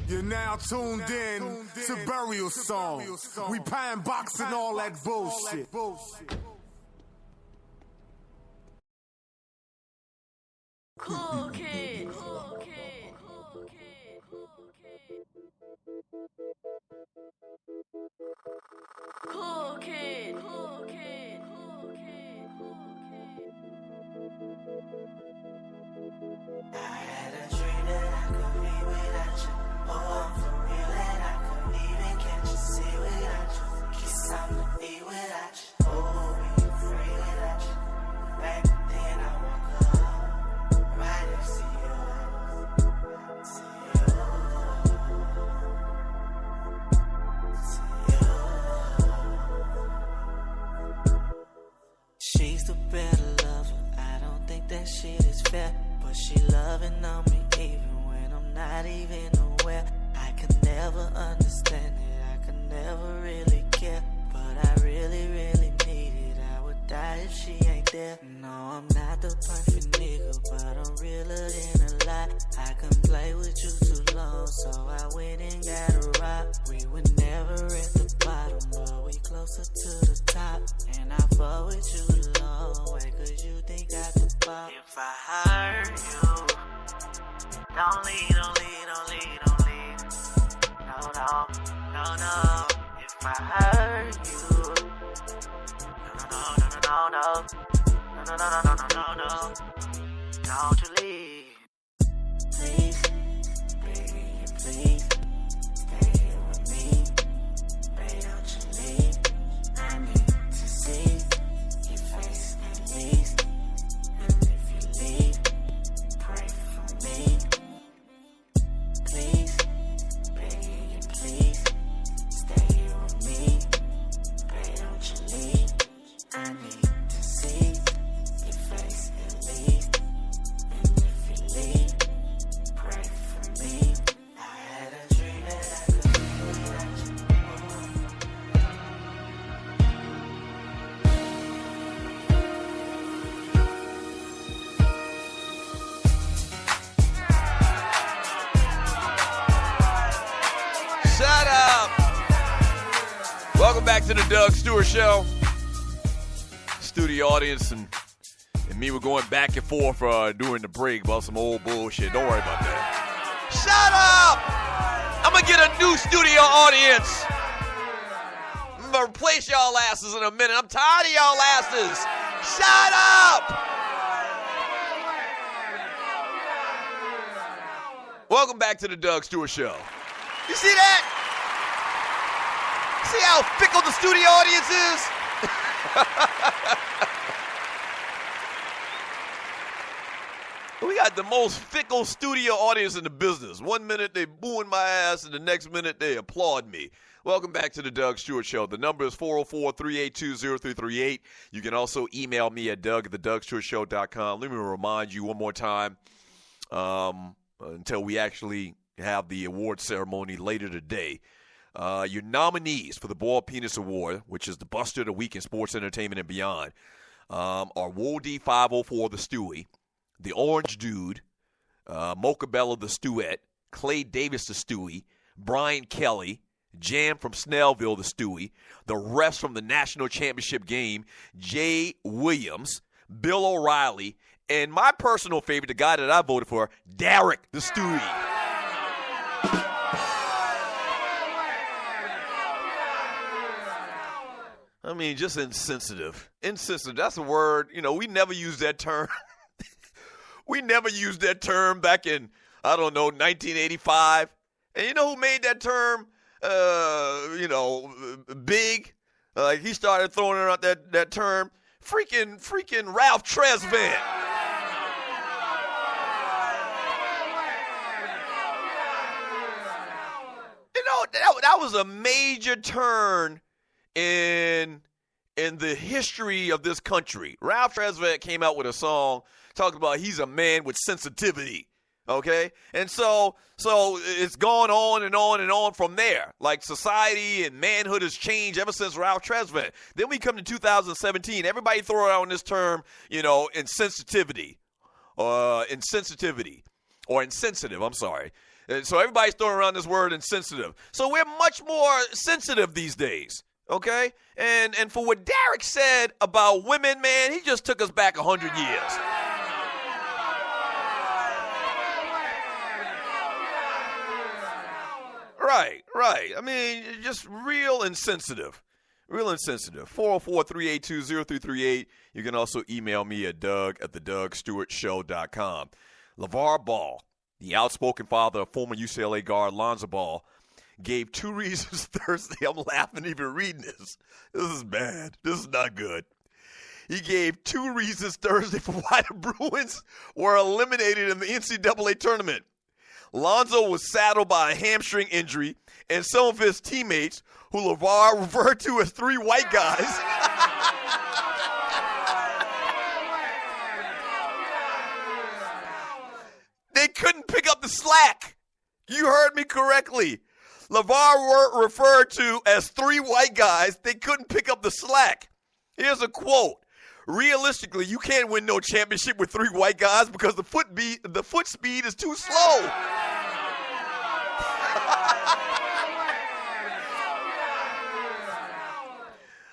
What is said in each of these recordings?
You're now tuned in to Burial Song. We pan boxing all that bullshit. Cool kid. Cool kid. I had a dream that I could be without you. Oh, I'm for real and I could even catch you. See without you. Kiss something to eat without you. Oh, we free without you. Back then I woke up right next to you. She's the better lover. I don't think that shit is fair. But she loving on me even when I'm not even aware. I could never understand it, I could never really care. But I really, really need it, I would die if she ain't there. No, I'm not the perfect nigga, but I'm realer than a lie. I couldn't play with you too long, so I went and got a rock. We were never at the bottom, but we closer to the top. And I fuck with you the long way, cause you think I could pop. If I hurt you, don't leave. No. If I hurt you, no. Don't you leave. Please, baby, please, stay here with me. Baby, don't you leave. I need to see your face at least. And if you leave, pray for me. Please, baby, please, stay here with me. Baby, don't you leave. I need to see your face at least. And if you leave, pray for me. I had a dream that I could be without you. Shut up! Welcome back to the Doug Stewart Show. Studio audience and me were going back and forth during the break about some old bullshit. Don't worry about that. Shut up! I'm gonna get a new studio audience. I'm gonna replace y'all asses in a minute. I'm tired of y'all asses. Shut up! Welcome back to the Doug Stewart Show. You see that? See how fickle the studio audience is? We got the most fickle studio audience in the business. 1 minute they booing my ass, and the next minute they applaud me. Welcome back to the Doug Stewart Show. The number is 404-382-0338. You can also email me at doug@thedougstewartshow.com. Let me remind you one more time until we actually have the award ceremony later today. Your nominees for the Boiled Peanuts Award, which is the Buster of the Week in Sports Entertainment and Beyond, are Woldy 504 the Stewie, the Orange Dude, Mocha Bella the Stewette, Clay Davis the Stewie, Brian Kelly, Jam from Snellville the Stewie, the refs from the National Championship game, Jay Williams, Bill O'Reilly, and my personal favorite, the guy that I voted for, Derek the Stewie. I mean, just insensitive. Insensitive, that's a word, we never used that term. We never used that term back in, 1985. And you know who made that term, big? He started throwing around that term. Freaking Ralph Tresvant. That was a major turn in the history of this country. Ralph Tresvant came out with a song talking about he's a man with sensitivity, okay? And so it's gone on and on and on from there. Like society and manhood has changed ever since Ralph Tresvant. Then we come to 2017. Everybody throw out this term, insensitive, I'm sorry. So everybody's throwing around this word insensitive. So we're much more sensitive these days, okay? And for what Derek said about women, man, he just took us back 100 years. Right. I mean, just real insensitive. Real insensitive. 404-382-0338. You can also email me at doug@thedugstewartshow.com. Lavar Ball, the outspoken father of former UCLA guard Lonzo Ball, gave 2 reasons Thursday. I'm laughing even reading this. This is bad. This is not good. He gave 2 reasons Thursday for why the Bruins were eliminated in the NCAA tournament. Lonzo was saddled by a hamstring injury, and some of his teammates, who LaVar referred to as 3 white guys, they couldn't pick up the slack. You heard me correctly. LaVar referred to as 3 white guys, they couldn't pick up the slack. Here's a quote. Realistically, you can't win no championship with 3 white guys because the foot speed is too slow.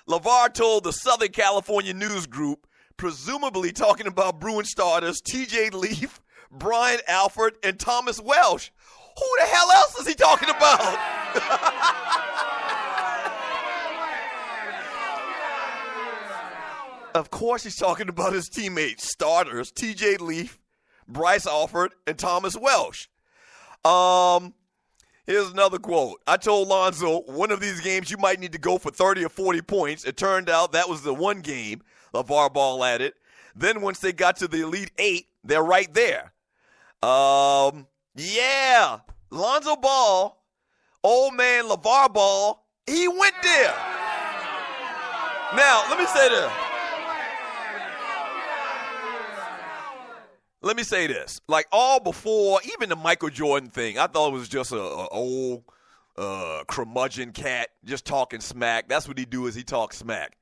LaVar told the Southern California News Group, presumably talking about Bruin starters T.J. Leaf, Brian Alford, and Thomas Welsh. Who the hell else is he talking about? Of course he's talking about his teammates, starters, T.J. Leaf, Bryce Alford, and Thomas Welsh. Here's another quote. I told Lonzo, one of these games you might need to go for 30 or 40 points. It turned out that was the one game, Lavar Ball added. Then once they got to the Elite 8, they're right there. Yeah, Lonzo Ball, old man Lavar Ball, he went there. Now, let me say this. Let me say this. Like all before, even the Michael Jordan thing, I thought it was just a old curmudgeon cat just talking smack. That's what he do is he talks smack.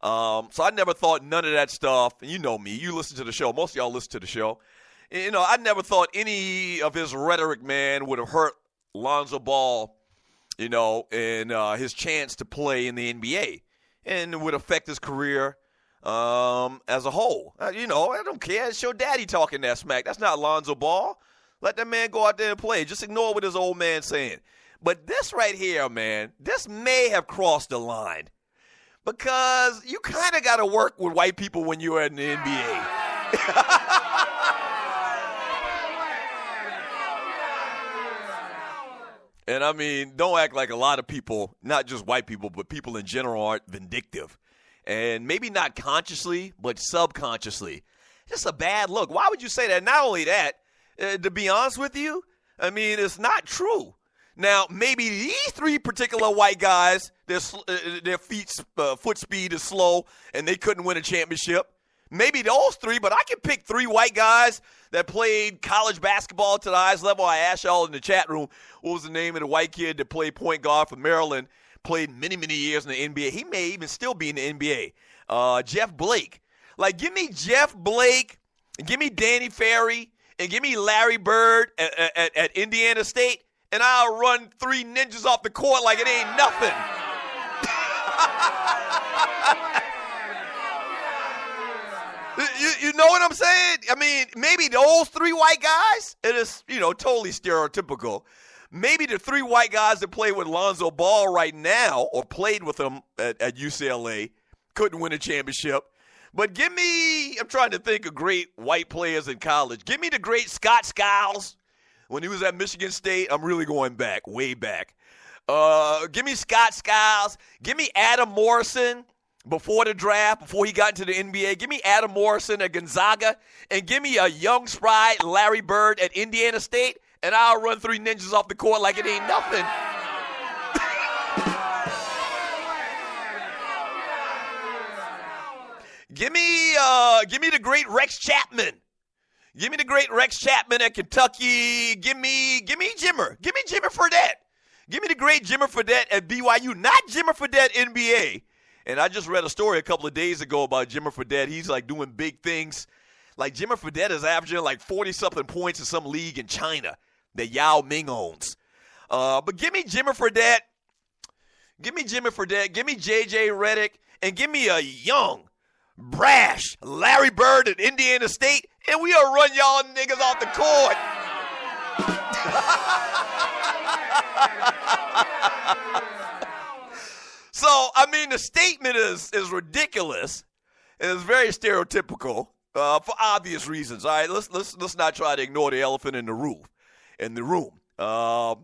So I never thought none of that stuff. And you know me. You listen to the show. Most of y'all listen to the show. You know, I never thought any of his rhetoric, man, would have hurt Lonzo Ball, you know, and his chance to play in the NBA. And it would affect his career as a whole. You know, I don't care. It's your daddy talking that smack. That's not Lonzo Ball. Let that man go out there and play. Just ignore what his old man's saying. But this right here, man, this may have crossed the line. Because you kind of got to work with white people when you're in the NBA. And I mean, don't act like a lot of people, not just white people, but people in general aren't vindictive. And maybe not consciously, but subconsciously. Just a bad look. Why would you say that? Not only that, to be honest with you, I mean, it's not true. Now, maybe these 3 particular white guys, their foot speed is slow, and they couldn't win a championship. Maybe those 3, but I can pick 3 white guys that played college basketball to the highest level. I asked y'all in the chat room, what was the name of the white kid that played point guard for Maryland, played many, many years in the NBA. He may even still be in the NBA. Jeff Blake. Like, give me Jeff Blake, and give me Danny Ferry, and give me Larry Bird at Indiana State, and I'll run 3 ninjas off the court like it ain't nothing. You know what I'm saying? I mean, maybe those 3 white guys, it is, you know, totally stereotypical. Maybe the 3 white guys that play with Lonzo Ball right now or played with him at UCLA couldn't win a championship. But give me, I'm trying to think of great white players in college. Give me the great Scott Skiles when he was at Michigan State. I'm really going back, way back. Give me Scott Skiles. Give me Adam Morrison before the draft, before he got into the NBA. Give me Adam Morrison at Gonzaga. And give me a young, spry Larry Bird at Indiana State. And I'll run 3 ninjas off the court like it ain't nothing. Give me the great Rex Chapman. Give me the great Rex Chapman at Kentucky. Give me Jimmer. Give me Jimmer Fredette. Give me the great Jimmer Fredette at BYU, not Jimmer Fredette NBA. And I just read a story a couple of days ago about Jimmer Fredette. He's like doing big things. Like Jimmer Fredette is averaging like 40-something points in some league in China. that Yao Ming owns. But give me Jimmy Fredette. Give me J.J. Redick. And give me a young, brash Larry Bird at Indiana State. And we'll run y'all niggas off the court. So, I mean, the statement is ridiculous. And it's very stereotypical for obvious reasons. All right, let's not try to ignore the elephant in the room. I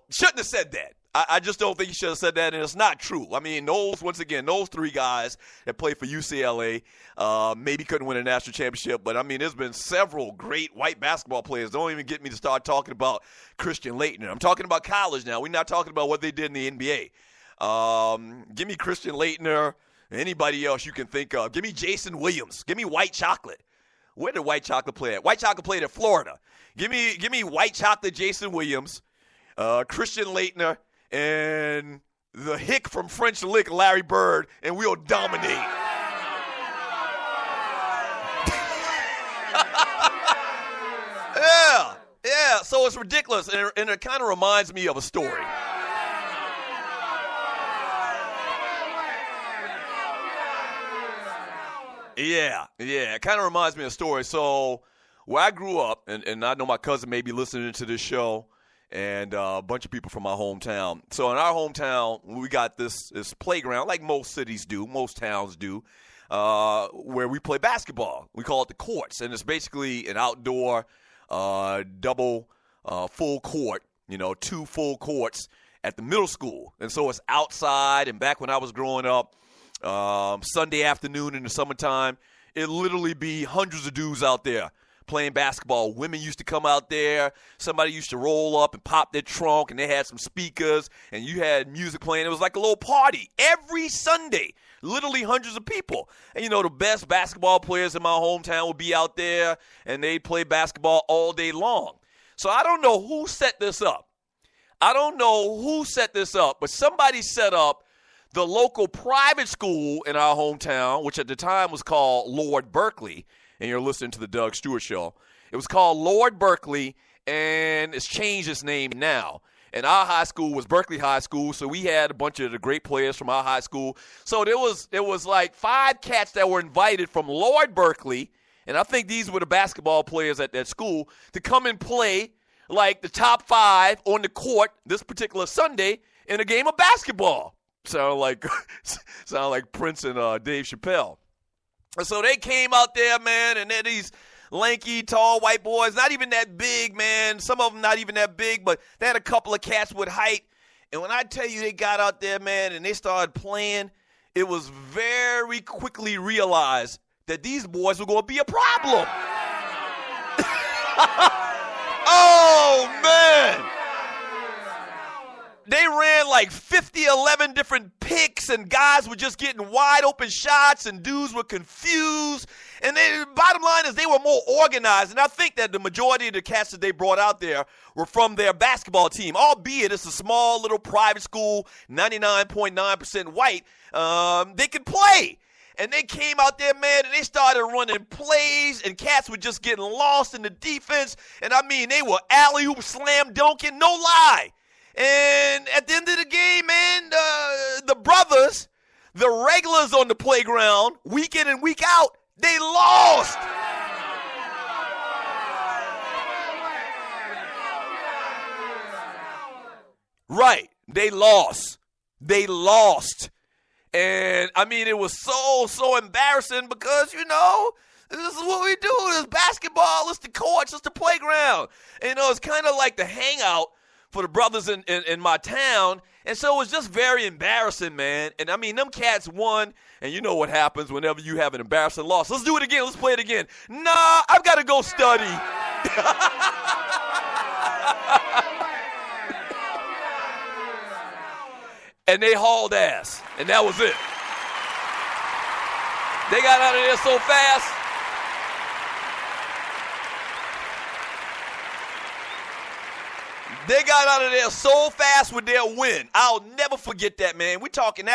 shouldn't have said that. I just don't think he should have said that, and it's not true. I mean, those three guys that played for UCLA maybe couldn't win a national championship, but, I mean, there's been several great white basketball players. Don't even get me to start talking about Christian Laettner. I'm talking about college now. We're not talking about what they did in the NBA. Give me Christian Laettner, anybody else you can think of. Give me Jason Williams. Give me White Chocolate. Where did White Chocolate play at? White Chocolate played at Florida. Give me White Chocolate Jason Williams, Christian Laettner, and the hick from French Lick, Larry Bird, and we'll dominate. Yeah. So it's ridiculous, and it kind of reminds me of a story. Yeah. It kind of reminds me of a story. So where I grew up, and I know my cousin may be listening to this show, and a bunch of people from my hometown. So in our hometown, we got this playground, like most cities do, most towns do, where we play basketball. We call it the courts, and it's basically an outdoor double full court, 2 full courts at the middle school. And so it's outside, and back when I was growing up, Sunday afternoon in the summertime, it'd literally be hundreds of dudes out there playing basketball. Women used to come out there. Somebody used to roll up and pop their trunk, and they had some speakers, and you had music playing. It was like a little party every Sunday, literally hundreds of people. And, the best basketball players in my hometown would be out there, and they'd play basketball all day long. So I don't know who set this up. But somebody set up the local private school in our hometown, which at the time was called Lord Berkeley, and you're listening to the Doug Stewart Show. It was called Lord Berkeley, and it's changed its name now. And our high school was Berkeley High School, so we had a bunch of the great players from our high school. So there was like 5 cats that were invited from Lord Berkeley, and I think these were the basketball players at that school, to come and play like the top 5 on the court this particular Sunday in a game of basketball. Sound like Prince and Dave Chappelle. And so they came out there, man, and they're these lanky, tall white boys, not even that big, man. Some of them not even that big, but they had a couple of cats with height. And when I tell you they got out there, man, and they started playing, it was very quickly realized that these boys were going to be a problem. Oh, man. They ran like 11 different picks, and guys were just getting wide open shots, and dudes were confused. And bottom line is they were more organized. And I think that the majority of the cats that they brought out there were from their basketball team, albeit it's a small little private school, 99.9% white. They could play. And they came out there, man, and they started running plays, and cats were just getting lost in the defense. And I mean, they were alley-oop, slam dunking, no lie. And at the end of the game, man, the brothers, the regulars on the playground, week in and week out, they lost. Right, they lost. And, I mean, it was so embarrassing because, this is what we do. It's basketball, it's the courts, it's the playground. And, it's kind of like the hangout for the brothers in my town. And so it was just very embarrassing, man. And, I mean, them cats won, and you know what happens whenever you have an embarrassing loss. Let's do it again. Let's play it again. Nah, I've got to go study. And they hauled ass, and that was it. They got out of there so fast. They got out of there so fast with their win. I'll never forget that, man. We're talking,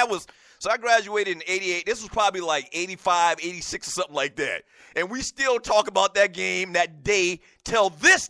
so I graduated in 88. This was probably like 85, 86 or something like that. And we still talk about that game, that day, till this